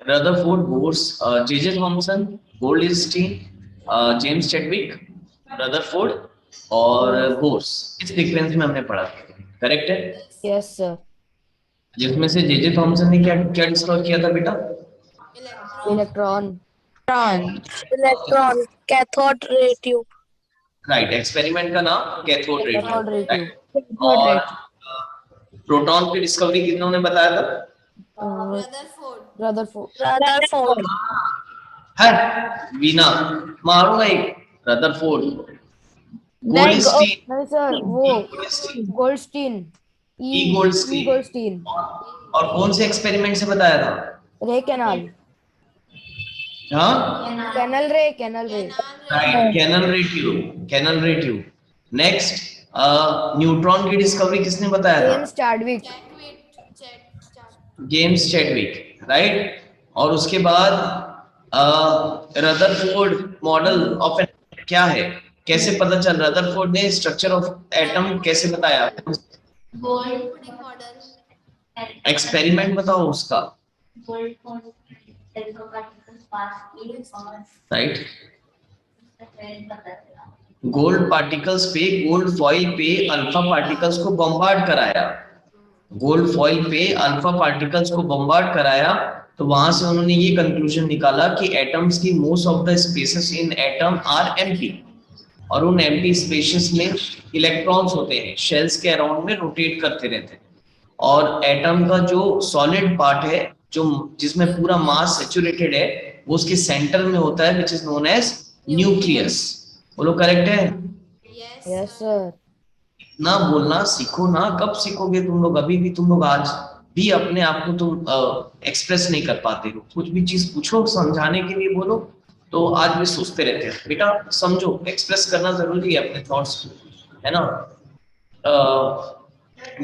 Rutherford, Bohr's, J Thomson, Goldstein, James Chadwick, Rutherford और Yes. Bohr's, इस sequence में हमने पढ़ा। करेक्ट है? Yes, sir. जिसमें से जे थॉमसन ने क्या क्या डिस्कवर किया था बेटा? Electron. Tron. Electron, cathode ray tube. Right, experiment का नाम cathode ray tube. Cathode ray tube. Right, और प्रोटॉन की डिस्कवरी किन्होंने बताया था? Rutherford. रदरफोर्ड। है वीना, मारो एक, रदरफोर्ड, नहीं गोल्डस्टीन, सर, वो गोल्डस्टीन, गोल्डस्टीन. ई गोल्डस्टीन, गोल्डस्टीन. और कौन से एक्सपेरिमेंट से बताया था? रे कैनाल. हाँ, canal ray. Right, canal ray tube. Next, neutron की डिस्कवरी किसने बताया था? James Chadwick. James Chadwick, right. और उसके बाद रदरफोर्ड मॉडल ऑफ एटम क्या है, कैसे पता चल, रदरफोर्ड ने स्ट्रक्चर ऑफ एटम कैसे बताया? एक्सपेरिमेंट बताओ उसका। राइट, गोल्ड पार्टिकल्स पे, गोल्ड फॉइल पे अल्फा पार्टिकल्स को बम्बार्ड कराया, गोल्ड फॉइल पे अल्फा पार्टिकल्स को बम्बार्ड कराया, तो वहां से उन्होंने ये कंक्लूजन निकाला कि एटम्स की most of the spaces in atom are empty, और उन एम्प्टी स्पेसेस में इलेक्ट्रॉन्स होते हैं, शेल्स के अराउंड में रोटेट करते रहते हैं, और एटम का जो सॉलिड पार्ट है, जो जिसमें पूरा मास सैचुरेटेड है, वो उसके सेंटर में होता है, which is known as nucleus. बोलो करेक्ट है? Yes sir. ना बोलना सीखो ना, कब सीखोगे तुम लोग? अभी भी तुम लोग आज भी अपने आप को तुम एक्सप्रेस नहीं कर पाते हो, कुछ भी चीज पूछो समझाने के लिए बोलो तो आज भी सोचते रहते हैं। बेटा समझो, एक्सप्रेस करना जरूरी है अपने थॉट्स को, है ना।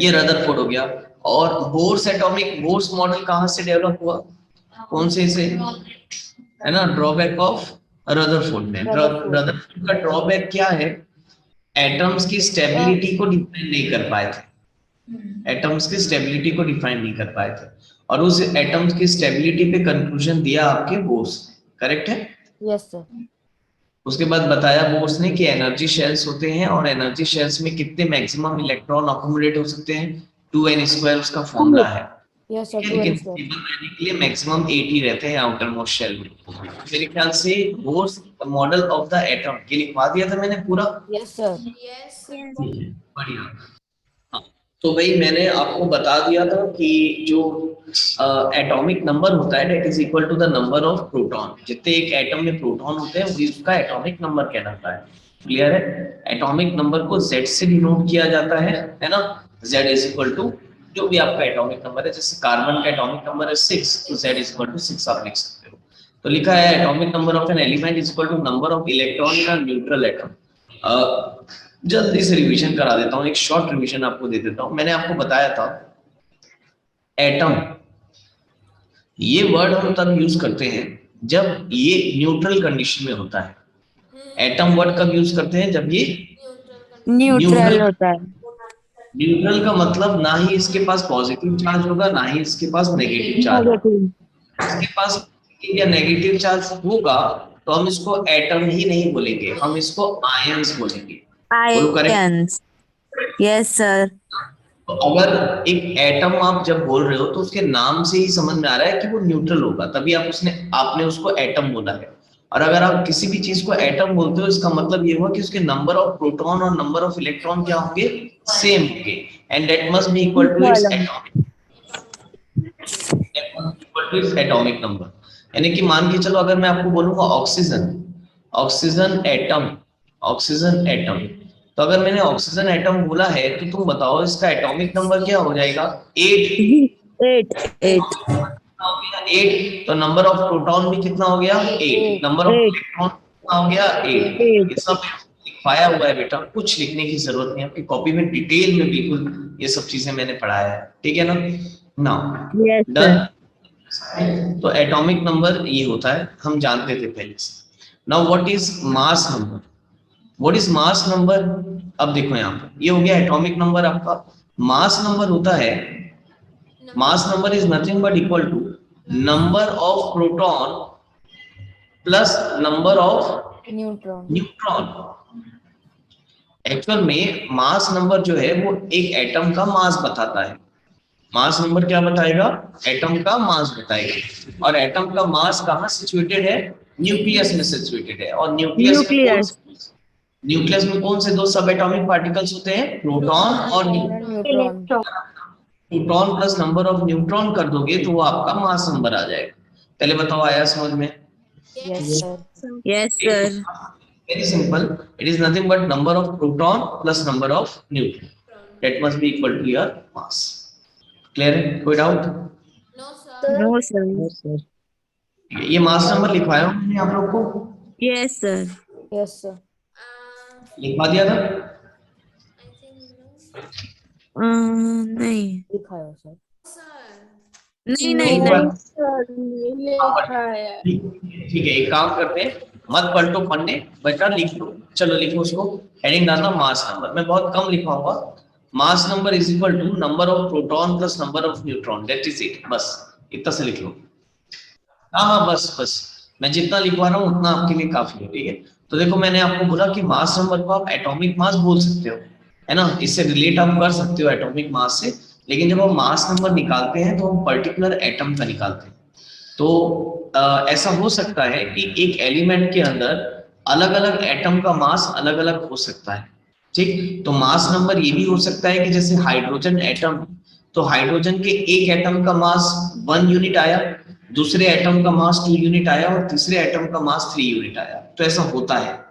ये रदरफोर्ड हो गया। और बोर्स एटॉमिक, बोर्स मॉडल कहाँ से डेवलप हुआ, कौन से से, है ना, ड्रॉबैक ऑफ रदरफोर्ड में। रदरफोर्ड का ड्रॉबैक क्या है? एटम्स की स्टेबिलिटी को डिफाइन नहीं कर पाए थे, एटम्स की स्टेबिलिटी को डिफाइन नहीं कर पाए थे, और उस एटम्स की स्टेबिलिटी पे कंक्लूजन दिया आपके बोर्स। करेक्ट है? Yes sir. उसके बाद बताया बोर्स ने कि एनर्जी शेल्स होते हैं, और एनर्जी शेल्स में कितने मैक्सिमम इलेक्ट्रॉन अकोमोडेट हो सकते हैं, 2n² उसका फॉर्मूला है। Yes sir. लेकिन स्टेबल रहने के लिए मैक्सिमम 8 ही रहते हैं आउटर मोस्ट शेल में। मेरे ख्याल से Bohr's model of the atom ये लिखवा दिया था मैंने पूरा। Yes sir. बढ़िया। हाँ, तो भाई मैंने आपको बता दिया था कि जो एटॉमिक नंबर होता है that is equal to the number of proton. जितने एक एटम में प्रोटॉन होते हैं उसका एटॉमिक नंबर कहलाता है। क्लियर है? एटॉमिक नंबर को Z से डिनोट किया जाता है ना। Z इज इक्वल टू जो भी आपका एटॉमिक नंबर है, जैसे कार्बन का एटॉमिक नंबर है 6, तो Z इज इक्वल टू 6 आप लिख सकते हो। तो लिखा है atomic number of an element is equal to number of electron in a neutral atom. जल्दी से रिवीजन करा देता हूँ, एक शॉर्ट रिवीजन आपको दे देता हूँ। मैंने आपको बताया था एटम, ये वर्ड हम तब यूज करते हैं जब ये न्यूट्रल कंडीशन में होता है। एटम वर्ड कब यूज करते हैं? जब ये न्यूट्रल होता है। न्यूट्रल का मतलब ना ही इसके पास पॉजिटिव चार्ज होगा, ना ही इसके पास नेगेटिव चार्ज होगा। इसके पास पॉजिटिव या नेगेटिव चार्ज होगा तो हम इसको एटम ही नहीं बोलेंगे, हम इसको आयंस बोलेंगे। आयंस। Yes sir. तो अगर एक एटम आप जब बोल रहे हो तो उसके नाम से ही समझ में आ रहा है कि वो न्यूट्रल होगा, तभी आपने उसको एटम बोला है। और अगर आप किसी भी चीज को एटम बोलते हो, इसका मतलब ये हुआ कि उसके नंबर ऑफ प्रोटॉन और नंबर ऑफ इलेक्ट्रॉन क्या होंगे? सेम होंगे, and that must be equal to its atomic number. यानी कि मान के चलो, अगर मैं आपको बोलूंगा oxygen, oxygen atom, oxygen atom, तो अगर मैंने ऑक्सीजन एटम बोला है तो तुम बताओ इसका एटॉमिक नंबर क्या हो जाएगा? 8। 8। तो नंबर ऑफ प्रोटॉन भी कितना हो गया? 8। नंबर ऑफ इलेक्ट्रॉन कितना हो गया? 8। ये सब लिखवाया हुआ है बेटा, कुछ लिखने की जरूरत नहीं, आपकी कॉपी में डिटेल में बिल्कुल ये सब चीजें मैंने पढ़ाया है। ठीक है ना? Now done. तो एटॉमिक नंबर ये होता है, हम जानते थे पहले से। Now what is mass number? What is mass number? अब देखो यहाँ पे, ये हो गया एटॉमिक नंबर आपका। मास नंबर होता है, mass number is nothing but equal to number of proton plus number of neutron. Neutron. Actual में मास नंबर जो है वो एक एटम का मास बताता है। मास नंबर क्या बताएगा? एटम का मास बताएगा। और एटम का मास कहाँ सिचुएटेड है? न्यूक्लियस में सिचुएटेड है। और Nucleus. न्यूक्लियस में कौन से दो सब एटॉमिक पार्टिकल्स होते हैं? प्रोटॉन और neutron. Neutron. Proton plus number of neutron कर दोगे तो वो आपका मास नंबर आ जाएगा। पहले बताओ, आया समझ में? Yes sir. Yes, sir. Very simple. It is nothing but number of proton plus number of neutron. That must be equal to your mass. Clear? कोई doubt? No, sir. ये मास नंबर लिखवाया हूँ मैंने आप लोग को, Yes, sir. Yes sir. लिखवा दिया था। नहीं दिखाओ सर। नहीं नहीं नहीं ठीक है, एक काम करते हैं, मत पलटो पन्ने, बेटा लिख लो। चलो लिखो उसको, हेडिंग डालना मास नंबर। मैं बहुत कम लिखवाऊंगा। Mass number is equal to number of proton plus number of neutron, that is it. बस इतना से लिख लो। हाँ, बस मैं जितना लिखवा रहा हूँ उतना आपके लिए काफी है। ठीक है, तो देखो मैंने आपको बोला कि मास नंबर को आप एटॉमिक मास बोल सकते हो, है ना, इससे रिलेट आप कर सकते हो एटॉमिक मास से। लेकिन जब हम मास नंबर निकालते हैं तो हम पर्टिकुलर एटम का निकालते हैं। तो ऐसा हो सकता है कि एक एलिमेंट के अंदर अलग अलग एटम का मास अलग अलग हो सकता है। ठीक, तो मास नंबर ये भी हो सकता है कि जैसे हाइड्रोजन एटम, तो हाइड्रोजन के एक एटम का मास 1 यूनिट आया, दूसरे एटम का मास 2 यूनिट आया और तीसरे एटम का मास 3 यूनिट आया। तो ऐसा होता है,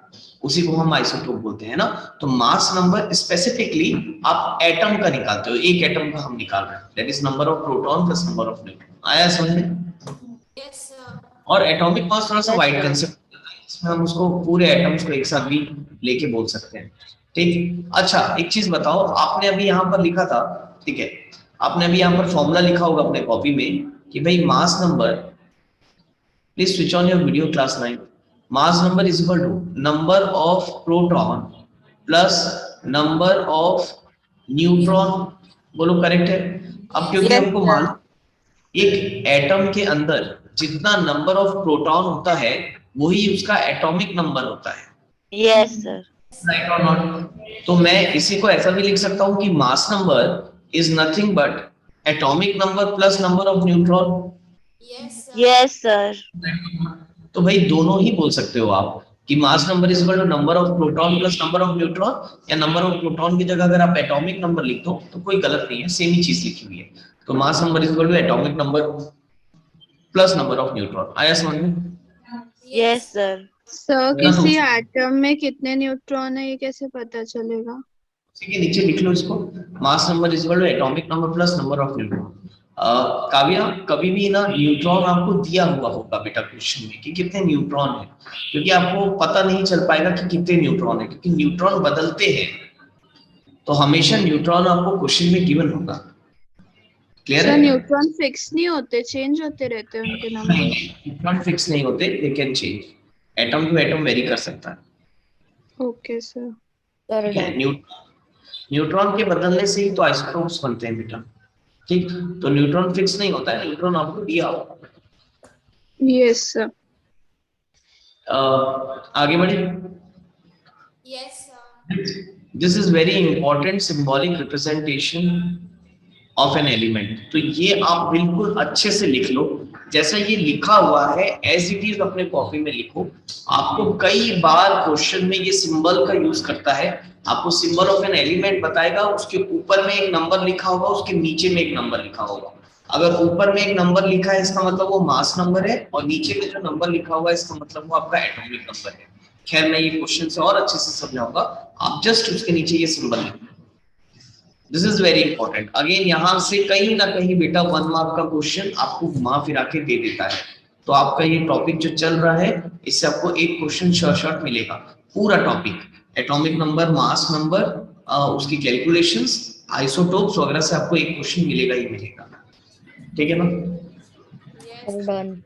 उसी को हम आइसोटोप बोलते हैं ना। तो मास नंबर स्पेसिफिकली आप एटम का निकालते हो, एक एटम का हम निकाल रहे हैं, that is number of proton plus number of neutron. आया समझ में? और एटॉमिक मास थोड़ा सा वाइड कंसेप्ट, इसमें हम उसको पूरे एटम्स को एक साथ भी लेके बोल सकते हैं। ठीक, अच्छा एक चीज बताओ, आपने अभी यहाँ पर लिखा था, ठीक है, आपने अभी यहाँ पर फॉर्मूला लिखा होगा अपने कॉपी में कि भाई mass number, please switch on your video class 9। Mass number is equal to number of proton plus number of neutron. बोलो करेक्ट है? अब क्योंकि Yes, हमको sir. मालूम एक एटम के अंदर जितना नंबर ऑफ प्रोटॉन होता है वही उसका एटॉमिक नंबर होता है, Yes, sir. राइट और नॉट? तो मैं इसी को ऐसा भी लिख सकता हूँ कि mass number is nothing but atomic number plus number of neutron. Yes, sir. तो भाई दोनों ही बोल सकते हो आप कि mass number is equal to number of proton plus number of neutron, या नंबर ऑफ प्रोटॉन की जगह अगर आप एटॉमिक नंबर लिख दो तो कोई गलत नहीं है, सेम ही चीज लिखी हुई है। तो mass number is equal to atomic number plus number of neutron. आया समझ में? Yes, sir. सर किसी एटम में कितने न्यूट्रॉन है ये कैसे पता चलेगा? उसी के नीचे लिख लो इसको, mass number is equal to atomic number plus number of neutron. Kavya, कभी भी ना न्यूट्रॉन आपको दिया हुआ होगा बेटा क्वेश्चन में कि कितने न्यूट्रॉन है, क्योंकि आपको पता नहीं चल पाएगा कि कितने न्यूट्रॉन है, क्योंकि न्यूट्रॉन बदलते हैं। तो हमेशा न्यूट्रॉन आपको क्वेश्चन में गिवन होगा। क्लियर सर है? न्यूट्रॉन फिक्स नहीं होते, चेंज होते रहते हैं उनके नंबर? न्यूट्रॉन फिक्स नहीं होते, they can change, atom to atom vary कर सकता है। Okay sir. सर ठीक है, न्यूट्रॉन के बदलने से ही तो आइसोटोप्स बनते हैं बेटा। ठीक, तो न्यूट्रॉन फिक्स नहीं होता है, न्यूट्रॉन आपको दिया होगा। Yes sir. आगे बढ़े। This is very important symbolic representation of an element. तो ये आप बिल्कुल अच्छे से लिख लो, जैसा ये लिखा हुआ है एज इट इज अपने कॉपी में लिखो। आपको कई बार क्वेश्चन में ये सिंबल का यूज करता है, आपको सिंबल ऑफ एन एलिमेंट बताएगा, उसके ऊपर में एक नंबर लिखा होगा, उसके नीचे में एक नंबर लिखा होगा। अगर ऊपर में एक नंबर लिखा है इसका मतलब वो मास नंबर है, और नीचे में जो नंबर लिखा हुआ है इसका मतलब वो आपका एटॉमिक नंबर है। खैर मैं ये क्वेश्चन से और अच्छे से समझाऊंगा, आप जस्ट उसके नीचे ये सिंबल लिखो। This is very important. Again यहाँ से कहीं ना कहीं बेटा 1 मार्क का क्वेश्चन आपको घुमा फिरा के दे देता है। तो आपका ये टॉपिक जो चल रहा है इससे आपको एक क्वेश्चन शॉर्ट मिलेगा, पूरा topic atomic number, mass number, उसकी कैलकुलेशंस, आइसोटोप्स वगैरह से आपको एक क्वेश्चन मिलेगा ही मिलेगा। ठीक है ना? डन।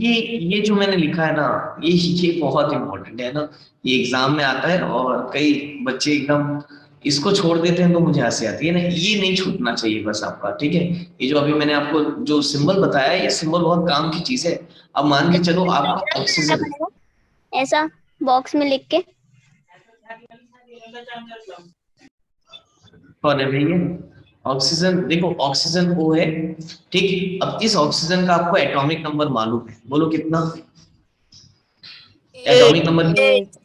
ये जो मैंने लिखा है ना, ये बहुत इंपॉर्टेंट है ना, ये एग्जाम में आता है और कई बच्चे एकदम इसको छोड़ देते हैं तो मुझे हंसी आती है ना, ये नहीं छूटना चाहिए बस आपका, ठीक है। ये जो अभी मैंने आपको जो सिंबल बताया, ये सिंबल बहुत काम की चीज है। अब मान के चलो आपका ऑक्सीजन, ऐसा बॉक्स में लिख के। कौन है भैया? ऑक्सीजन, देखो ऑक्सीजन O है, ठीक। अब इस ऑक्सीजन का आपको एटॉमिक नंबर मालूम है, बोलो कितना? Atomic number 8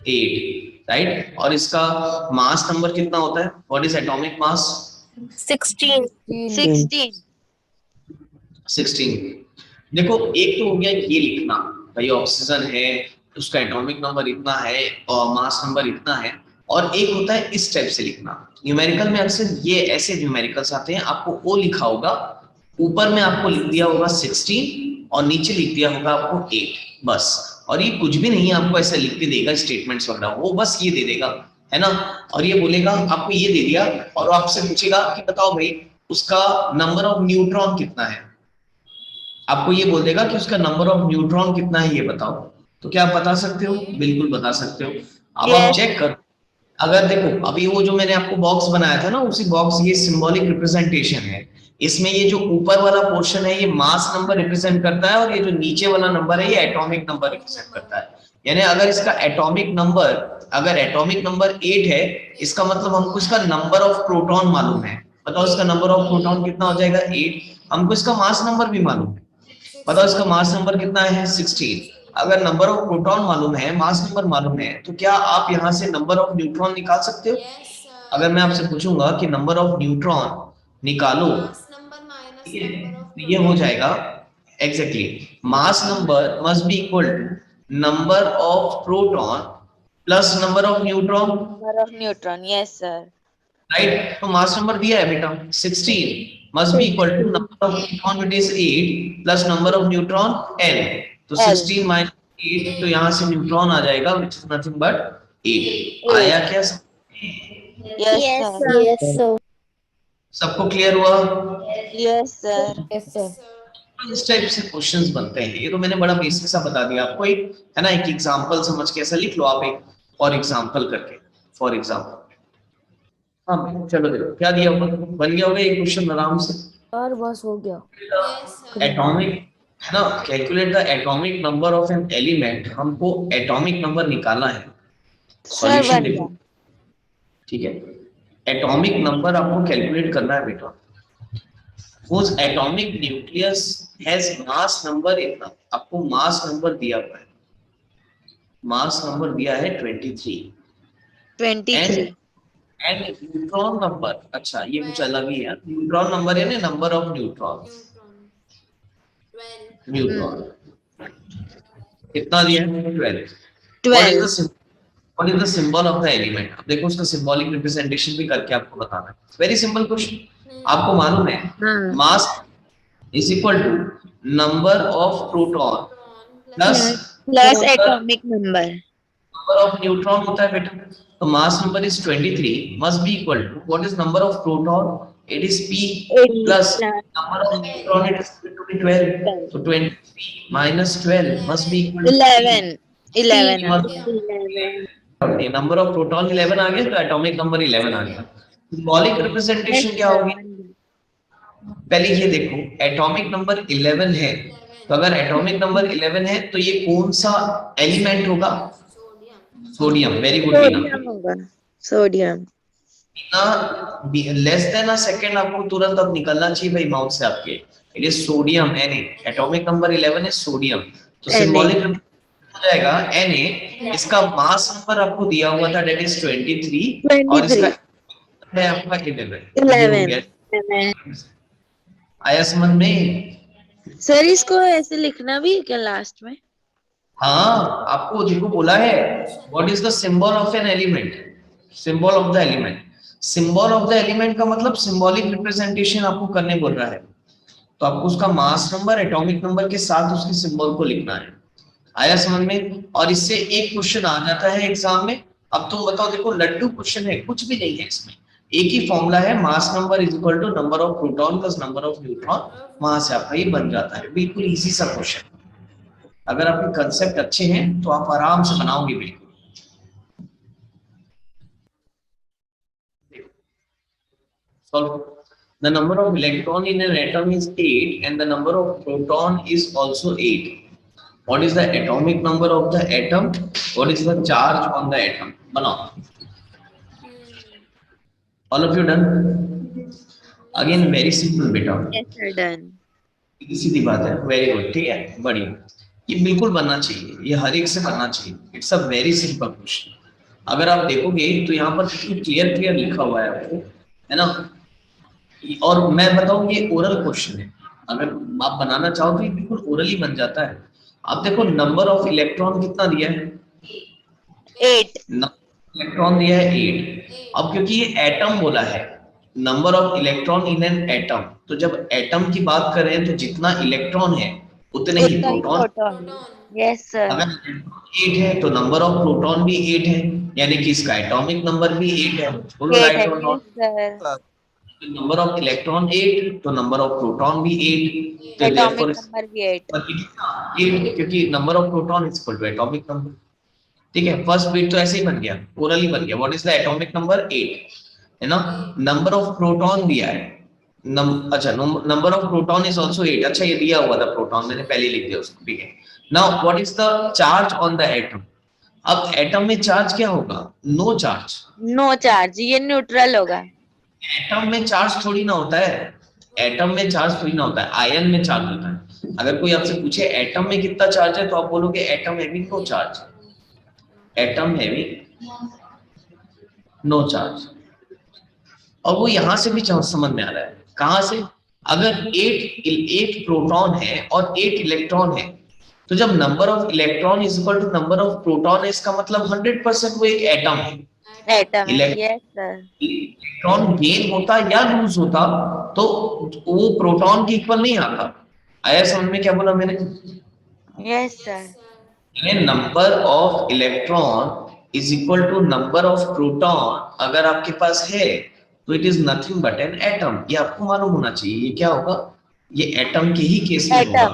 8, right. और इसका मास नंबर कितना होता है? What is atomic mass? 16 16 16। देखो एक तो हो गया ये लिखना, भाई ऑक्सीजन है, उसका एटॉमिक नंबर इतना है और मास नंबर इतना है। और एक होता है इस टाइप से लिखना, न्यूमेरिकल में अक्सर ये ऐसे न्यूमेरिकल्स आते हैं, आपको O लिखा होगा, ऊपर में आपको लिख दिया होगा 16 और नीचे लिख दिया होगा आपको 8, बस। और ये कुछ भी नहीं आपको ऐसा लिख के देगा स्टेटमेंट्स वगैरह, वो बस ये दे देगा, है ना। और ये बोलेगा आपको ये दे दिया, और आपसे पूछेगा कि बताओ भाई उसका नंबर ऑफ न्यूट्रॉन कितना है, आपको ये बोल देगा कि उसका नंबर ऑफ न्यूट्रॉन कितना है, ये बताओ। तो क्या आप बता सकते हो? बिल्कुल बता सकते हो। अब आप चेक करो, अगर देखो अभी वो जो मैंने आपको बॉक्स बनाया था ना, उसी बॉक्स, ये सिंबॉलिक रिप्रेजेंटेशन है, इसमें ये जो ऊपर वाला पोर्शन है ये मास नंबर रिप्रेजेंट करता है, और ये जो नीचे वाला नंबर है ये एटॉमिक नंबर रिप्रेजेंट करता है। यानी अगर इसका एटॉमिक नंबर, अगर एटॉमिक नंबर 8 है, इसका मतलब हमको इसका नंबर ऑफ प्रोटॉन मालूम है, बताओ इसका नंबर ऑफ प्रोटॉन कितना हो जाएगा? 8। हमको इसका मास नंबर भी मालूम है, बताओ इसका मास नंबर कितना है? 16। अगर नंबर ऑफ प्रोटॉन मालूम है, मास नंबर मालूम है, तो क्या आप यहाँ से नंबर ऑफ न्यूट्रॉन निकाल सकते हो? अगर मैं आपसे पूछूंगा कि नंबर ऑफ न्यूट्रॉन निकालो, ये हो जाएगा exactly, mass number must be equal to number of proton plus number of neutron, number of neutron. Yes, sir. Right. तो मास नंबर दिया है बेटा 16 must be equal to number of proton which is 8 plus number of neutron n, तो 16 minus 8, तो यहाँ से neutron आ जाएगा which is nothing but 8। आया क्या? Yes, sir. Yes sir. सबको क्लियर हुआ? Yes, sir. Yes sir. इस टाइप से क्वेश्चंस बनते हैं, ये तो मैंने बड़ा बेसिक सा बता दिया आपको, एक है ना, एक एग्जांपल समझ के ऐसा लिख लो आप, एक फॉर एग्जांपल करके, फॉर एग्जांपल। हाँ चलो देखो क्या दिया हुआ, बन गया होगा एक क्वेश्चन आराम से। और बस हो गया। एटॉमिक, है ना, calculate the atomic number of an element, हमको एटॉमिक नंबर निकालना है। सॉल्यूशन देखो, ठीक है, एटॉमिक नंबर आपको कैलकुलेट करना है बेटा। whose atomic nucleus has mass number इतना, आपको मास नंबर दिया हुआ है, मास नंबर दिया है 23 23. एंड न्यूट्रॉन नंबर, अच्छा ये कुछ अलग ही है, न्यूट्रॉन नंबर यानी नंबर ऑफ न्यूट्रॉन, न्यूट्रॉन कितना दिया है? 12। 12. What is the symbol of the element? अब देखो उसका symbolic representation भी करके आपको बताना है। Very simple question. आपको मालूम है mass is equal to number of proton plus atomic number. number of neutron होता है बेटा, तो mass number is 23 must be equal to what is number of proton? It is P plus number of neutron, it is 12. So 23 minus 12 must be equal to 11. Number of proton 11 आ गया, तो atomic number 11 आ गया। Symbolic representation क्या होगी? पहले ये देखो, atomic number 11 है, तो अगर एटॉमिक नंबर 11 है तो ये कौन सा एलिमेंट होगा? Sodium. Very good Beena. Sodium. Less than a second आपको तुरंत अब निकलना चाहिए भाई माउथ से आपके, it is sodium, Na। Atomic number 11 है सोडियम, तो सिंबॉलिक हो जाएगा Na। इसका मास नंबर आपको दिया हुआ था, दैट इज 23, और इसका है आपका 11। आया समझ में? सर इसको ऐसे लिखना भी है क्या लास्ट में? हाँ, आपको देखो बोला है what is the symbol of an element, symbol of the element. Symbol of the element का मतलब सिंबॉलिक रिप्रेजेंटेशन आपको करने बोल रहा है, तो आपको उसका मास नंबर एटॉमिक नंबर के साथ उसके सिंबल को लिखना है। आया समझ में? और इससे एक क्वेश्चन आ जाता है एग्जाम में। अब तुम बताओ, देखो लड्डू क्वेश्चन है, कुछ भी नहीं है इसमें, एक ही फॉर्मूला है, mass number is equal to number of proton plus number of neutron, वहां से आपका ये बन जाता है। बिल्कुल इजी सा क्वेश्चन, अगर आपके कंसेप्ट अच्छे हैं तो आप आराम से बनाओगे बिल्कुल। Solve. The number of electron in an atom is 8 and the number of proton is also 8. What is the atomic number of the atom? What is the charge on the atom? बनाओ. All of you done? Again very simple बेटा. Yes, sir, done. सीधी बात है. Very good. ठीक है. बढ़िया. ये बिल्कुल बनना चाहिए. ये हर एक से बनना चाहिए. It's a very simple question. अगर आप देखोगे तो यहाँ पर कितनी क्लियर लिखा हुआ है आपको, है ना? और मैं बताऊं ये ओरल क्वेश्चन है. अगर आप बनाना चाहो तो ये बिल्कुल ओरली बन जाता है. आप देखो नंबर ऑफ इलेक्ट्रॉन कितना दिया है? 8. इलेक्ट्रॉन दिया है 8. अब क्योंकि ये एटम बोला है, number of electron in an atom, तो जब एटम की बात करें तो जितना इलेक्ट्रॉन है उतने ही प्रोटॉन. Yes, sir. अगर 8 है तो नंबर ऑफ प्रोटॉन भी 8 है, यानी कि इसका एटॉमिक नंबर भी 8 है. बोलो राइट और not? Sir. Number of electron 8 तो नंबर ऑफ प्रोटॉन भी 8. तो Atomic therefore number भी 8. 8 क्योंकि number of proton is equal to atomic number. ठीक है. फर्स्ट बिट तो ऐसे ही बन गया, ओरली बन गया. What is the atomic number? 8 है ना. नंबर ऑफ प्रोटॉन दिया है. अच्छा, number of proton is also 8. अच्छा, ये दिया हुआ था प्रोटॉन, मैंने पहले लिख दिया उसको. ठीक है. Now what is the charge on the atom? अब एटम में चार्ज क्या होगा? No charge. No charge. ये न्यूट्रल होगा. एटम में चार्ज थोड़ी ना होता है. एटम में चार्ज थोड़ी ना होता है. आयन में चार्ज होता है. अगर कोई आपसे पूछे एटम में कितना चार्ज है तो आप बोलोगे atom having no charge. Atom having no charge. और वो यहां से भी समझ में आ रहा है. कहां से? अगर 8 प्रोटॉन है और 8 इलेक्ट्रॉन है, तो जब number of electron is equal to number of proton है, इसका मतलब 100% वो एक एटम है. Atom. Yes, sir. Electron gain होता या लूज होता तो वो प्रोटॉन के इक्वल नहीं आता. आया समझ में क्या बोला मैंने? Yes, sir. Number of electron is equal to number of proton अगर आपके पास है तो it is nothing but an atom. ये आपको मालूम होना चाहिए. ये क्या होगा? ये एटम के ही केस में होगा.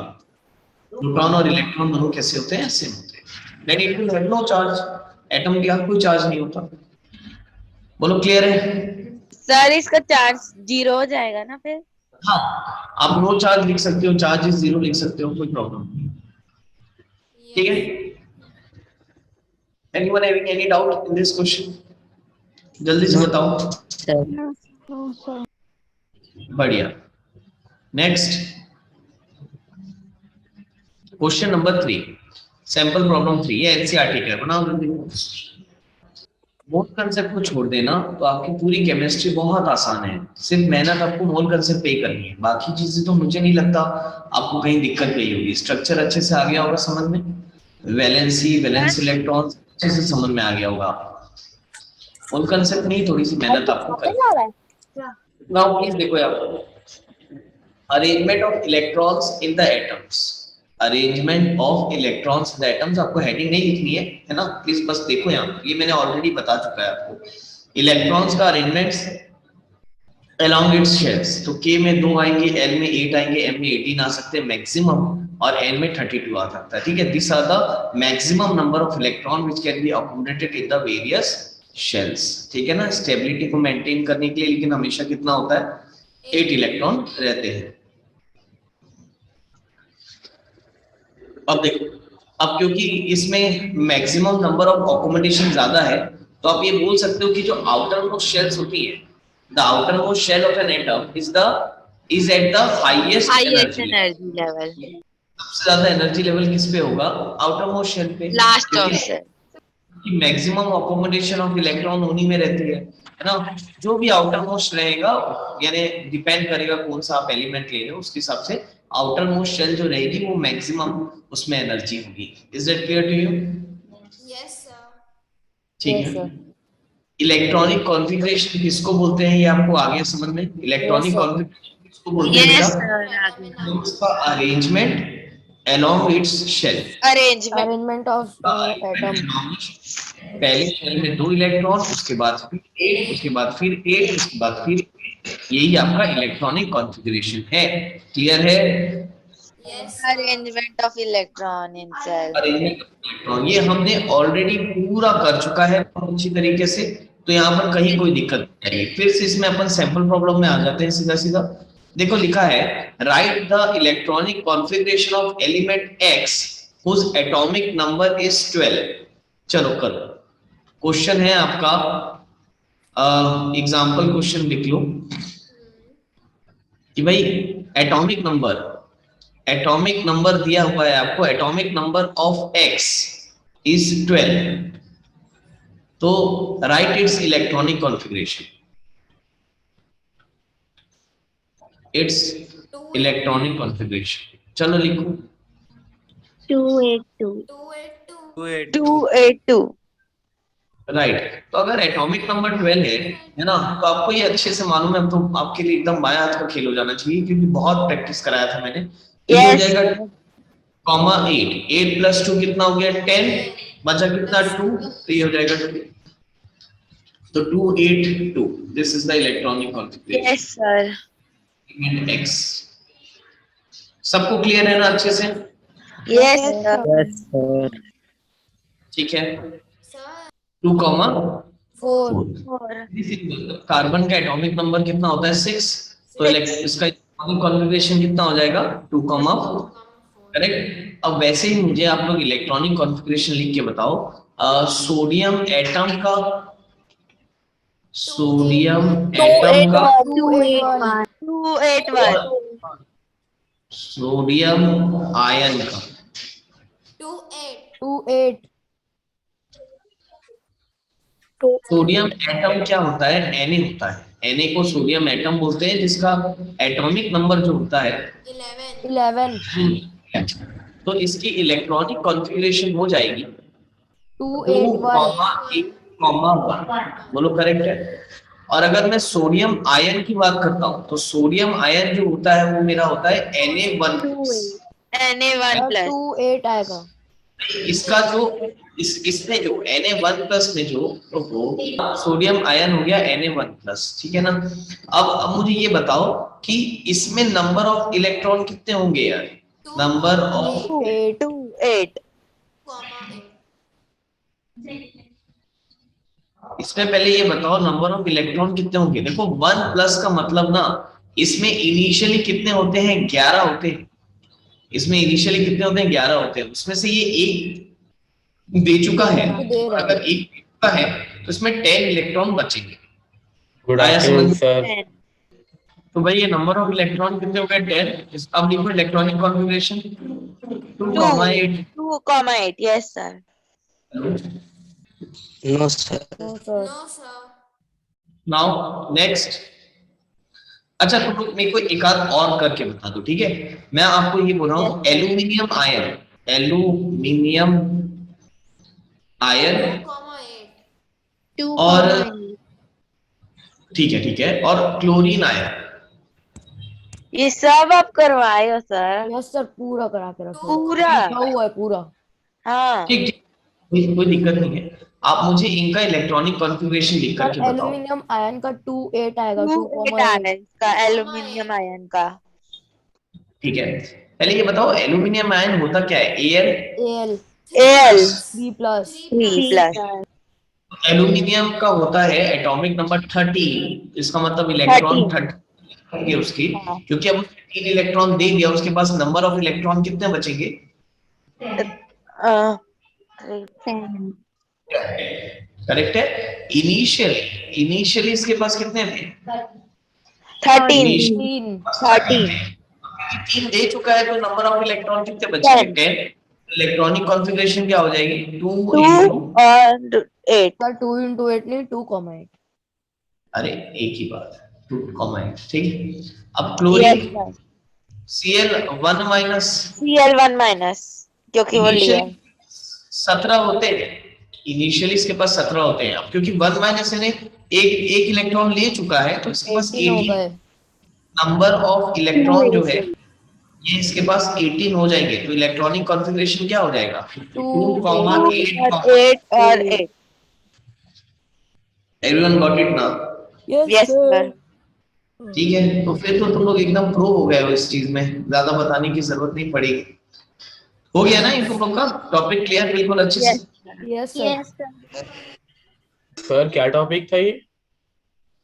प्रोटॉन और इलेक्ट्रॉन दोनों कैसे होते हैं? सेम होते हैं. Then it will have no charge. Atom के पास कोई चार्ज नहीं होता. बोलो क्लियर है? सर इसका चार्ज 0 हो जाएगा ना फिर? हाँ, आप नो चार्ज लिख सकते हो, चार्ज इज 0 लिख सकते हो, कोई प्रॉब्लम नहीं. ठीक है. Anyone having any doubt in this question? जल्दी से बताओ. बढ़िया. Next question number 3, sample problem 3. ये एनसीईआरटी का है, बनाओ जल्दी. मोल कंसेप्ट को छोड़ देना तो आपकी पूरी केमिस्ट्री बहुत आसान है. सिर्फ मेहनत आपको मोल कंसेप्ट पे ही करनी है. बाकी चीजें तो मुझे नहीं लगता आपको कहीं दिक्कत गई होगी. स्ट्रक्चर अच्छे से आ गया होगा समझ में. वैलेंसी, वैलेंस इलेक्ट्रॉन अच्छे से समझ में आ गया होगा. मोल कंसेप्ट में ही थोड़ी सी मेहनत आपको करनी है. नाउ प्लीज देखो यहाँ, arrangement of electrons in the atoms. Arrangement of electrons in the atoms आपको हेडिंग नहीं लिखनी है ना. प्लीज बस देखो यहाँ, ये मैंने ऑलरेडी बता चुका है आपको. इलेक्ट्रॉन्स का अरेंजमेंट along its shells. तो K में 2 आएंगे, L में 8 आएंगे, M में 18 आ सकते हैं मैक्सिमम, और N में 32 आ सकता है. ठीक है. This are the maximum number of electron which can be accommodated in the various shells. ठीक है ना. स्टेबिलिटी को मेंटेन करने के लिए लेकिन हमेशा कितना होता है? 8 इलेक्ट्रॉन रहते हैं. अब देखो, अब क्योंकि इसमें मैक्सिमम नंबर ऑफ अकोमोडेशन ज्यादा है तो आप ये बोल सकते हो कि जो आउटर मोस्ट शेल्स होती है, the outermost shell of an atom is at the highest energy level. सबसे ज्यादा एनर्जी लेवल किस पे होगा? आउटर मोस्ट शेल पे. लास्ट ऑफ से मैक्सिमम अकोमोडेशन ऑफ इलेक्ट्रॉन उन्हीं में रहती है ना. जो भी आउटर मोस्ट रहेगा, यानी डिपेंड करेगा कौन सा आप एलिमेंट ले रहे हो, उसके हिसाब से आउटर मोस्ट शेल जो रहेगी वो मैक्सिमम उसमें एनर्जी होगी. Is that clear to you? Yes sir. ठीक है. इलेक्ट्रॉनिक कॉन्फ़िगरेशन किसको बोलते हैं ये आपको आ गया समझ में? इलेक्ट्रॉनिक कॉन्फ़िगरेशन किसको बोलते हैं? Yes sir. उसका arrangement along its shell. Arrangement of atom. पहले शेल में 2 इलेक्ट्रॉन, उसके बाद फिर 8, उसके बाद फिर 8, उसके बाद फिर 8. यही आपका इलेक्ट्रॉनिक कॉन्फ़िगरेशन है. क्लियर है? Yes. Arrangement of electron in cell. Arrangement of electron ये हमने ऑलरेडी पूरा कर चुका है बहुत अच्छी तरीके से. तो यहाँ पर कहीं कोई दिक्कत नहीं आएगी। फिर से इसमें अपन सैंपल प्रॉब्लम में आ जाते हैं सीधा सीधा। देखो लिखा है right the electronic configuration of element x whose atomic number is 12। चलो करो, क्वेश्चन है आपका, एग्जाम्पल क्वेश्चन लिख लो कि भाई एटॉमिक नंबर दिया हुआ है आपको, atomic number of x is 12, तो right it's electronic configuration, it's electronic configuration. चलो लिखो 282 282 राइट। तो अगर एटॉमिक नंबर 12 है ना, तो आपको ये अच्छे से मालूम है, तो आपके लिए एकदम बायां हाथ का खेल हो जाना चाहिए, क्योंकि बहुत प्रैक्टिस कराया था मैंने। ये हो जाएगा कॉमा 8, 8 प्लस 2 कितना हो गया 10, बचा कितना 2, तो ये हो जाएगा 2, तो 282, this is the electronic configuration. Yes sir. Element x। सबको क्लियर है ना अच्छे से? Yes sir. ठीक है, Sir. 2, 4 4 कार्बन का एटॉमिक नंबर कितना होता है 6, तो इसका कॉन्फ़िगरेशन कितना हो जाएगा 2, 4, करेक्ट। अब वैसे ही मुझे आप लोग इलेक्ट्रॉनिक कॉन्फ़िगरेशन लिख के बताओ, सोडियम एटम का 281 सोडियम आयन का 28 सोडियम एटम क्या होता है, Na होता है। Na को सोडियम एटम बोलते हैं, जिसका एटॉमिक नंबर जो होता है 11 तो इसकी इलेक्ट्रॉनिक कॉन्फ़िगरेशन हो जाएगी 281 2,8,1। बोलो करेक्ट है। और अगर मैं सोडियम आयन की बात करता हूँ, तो सोडियम आयन जो होता है वो मेरा होता है Na1+। Na1 प्लस 28 आएगा। इसका जो इसमें जो Na1+ में जो वो सोडियम आयन हो गया Na1+, ठीक है ना। अब मुझे ये बताओ कि इसमें नंबर ऑफ इलेक्ट्रॉन कितने होंगे यार, नंबर ऑफ 8 इसमें पहले ये बताओ नंबर ऑफ इलेक्ट्रॉन कितने होंगे। देखो 1+ का मतलब ना, इसमें इनिशियली कितने होते हैं 11 होते हैं, इसमें इनिशियली कितने होते हैं 11 होते हैं, उसमें से ये एक दे चुका है, दे रहा है। अगर एक दे चुका है तो इसमें 10 इलेक्ट्रॉन बचेंगे। गुड आया आफ्टरनून समझ? सर। तो भाई ये नंबर ऑफ इलेक्ट्रॉन कितने हो गए 10। अब लिखो electronic configuration 2,8। 2,8 yes sir. No sir. No, sir. No, sir. Now next. अच्छा तुम लोग मेरे को एक आध और करके बता दो, ठीक है। मैं आपको ये बोल रहा हूँ एल्यूमिनियम आयन 2,8. और ठीक है, और क्लोरीन आयन। ये सब आप करवाए हो सर? यस सर, पूरा करा के रखो। पूरा? लिखा हुआ है पूरा। हाँ ठीक, कोई दिक्कत नहीं है। आप मुझे इनका इलेक्ट्रॉनिक कॉन्फ़िगरेशन लिख करके बताओ। एल्यूमिनियम आयन का 28 आएगा। 2,8 आ रहा है इसका एल्यूमिनियम आयन का। ठीक है, पहले ये बताओ एल्यूमिनियम आयन होता क्या है, Al। Al 3+। 3+। एल्यूमिनियम का होता है एटॉमिक नंबर 13, इसका मतलब इलेक्ट्रॉन 30 होंगे उसके, क्योंकि अब 3 इलेक्ट्रॉन दे दिया, उसके पास नंबर ऑफ इलेक्ट्रॉन कितने बचेंगे? करेक्ट है। इनिशियली इसके पास कितने थे? 13 3 दे चुका है, तो नंबर ऑफ इलेक्ट्रॉन कितने बचेंगे? 10। इलेक्ट्रॉनिक कॉन्फ़िगरेशन क्या हो जाएगी 2 और 8। 2 into 8 नहीं 2,8। अरे एक ही बात है, 2,8 ठीक। अब क्लोरीन Cl1 माइनस, क्योंकि वो लिया 17 होते हैं इनिशियली, इसके पास 17 होते हैं। अब क्योंकि 1 माइनस ने एक इलेक्ट्रॉन ले चुका है, तो इसके पास 18 हो 18 गए। नंबर ऑफ इलेक्ट्रॉन जो है ये इसके पास 18 हो जाएंगे, तो इलेक्ट्रॉनिक कॉन्फ़िगरेशन क्या हो जाएगा 2,8। 8 और 8। एवरीवन गॉट इट ना? Yes sir. ठीक है, तो फिर तो तुम लोग एकदम प्रो हो गए हो इस चीज में, ज्यादा बताने की जरूरत नहीं पड़ेगी। हो गया ना इन तुम लोग का टॉपिक क्लियर बिल्कुल अच्छे से? Yes sir. सर क्या टॉपिक था ये?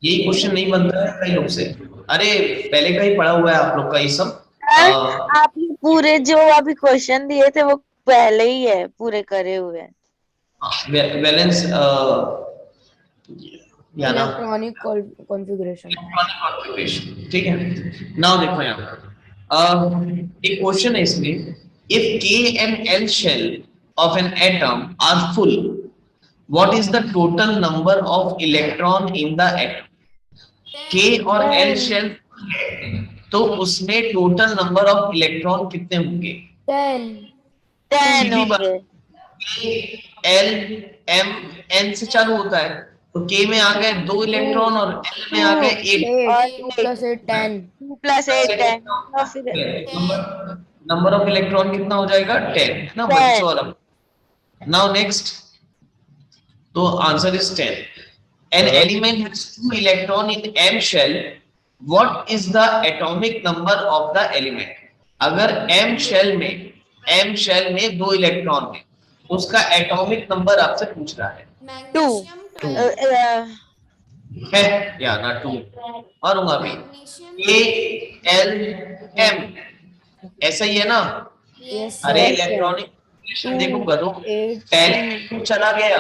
यही क्वेश्चन नहीं बनता है कई लोग से। अरे पहले का ही पढ़ा हुआ है आप लोग का ये सब। सर आपने पूरे जो अभी क्वेश्चन दिए थे वो पहले ही है, पूरे करे हुए हैं। बैलेंस या ना इलेक्ट्रॉनिक कॉन्फ़िगरेशन। ठीक है। नाउ देखो यहाँ एक क्वेश्चन है इसमें, if K and L shell of an atom are full, what is the total number of electron in the atom? K और L shell तो उसमें टोटल नंबर ऑफ इलेक्ट्रॉन कितने होंगे? 10 10 सीधी बात। होंगे। L M N से चालू होता है, तो K में आ गए 2 इलेक्ट्रॉन और L में आ गए 8। 8 2 + 8 10 2 + 8 10 और फिर नंबर ऑफ इलेक्ट्रॉन कितना हो जाएगा? 10 ना बच्चों वाला। नाउ नेक्स्ट, तो answer is 10। An element has 2 electron in M shell. What is the atomic number of the element? अगर M shell में 2 इलेक्ट्रॉन है, उसका एटॉमिक नंबर आपसे पूछ रहा है। Magnesium है या ना 2 और होगा भी K L M ऐसा ही है ना? यस अरे Yes, इलेक्ट्रॉनिक देखो करो 8 10 चला गया।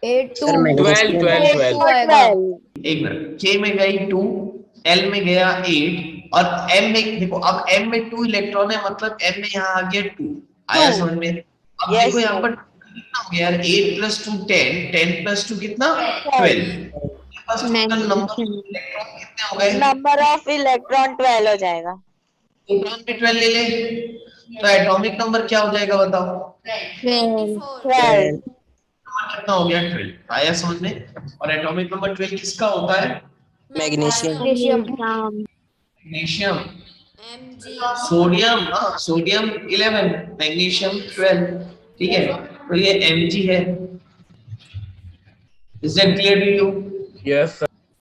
8 2 12 आएगा। एक मिनट, K में गई 2, L में गया 8 और M में देखो, अब M में 2 इलेक्ट्रॉन है, मतलब M में यहाँ आ गया 2। आया समझ में? अब Yes, देखो यहाँ पर कितना हो गया यार, 8 + 2 10, 10 + 2 कितना? 12। बस टोटल नंबर इलेक्ट्रॉन कितने हो गए? नंबर ऑफ इलेक्ट्रॉन 12 हो जाएगा। प्रोटॉन भी 12 ले ले, तो एटॉमिक नंबर क्या हो जाएगा बताओ? 12 कितना हो गया? 12। आया समझ में? और एटॉमिक नंबर 12 किसका होता है? Magnesium magnesium. Mg sodium, sodium 11, magnesium 12। ठीक है, तो ये Mg है। Is that clear to you? Yes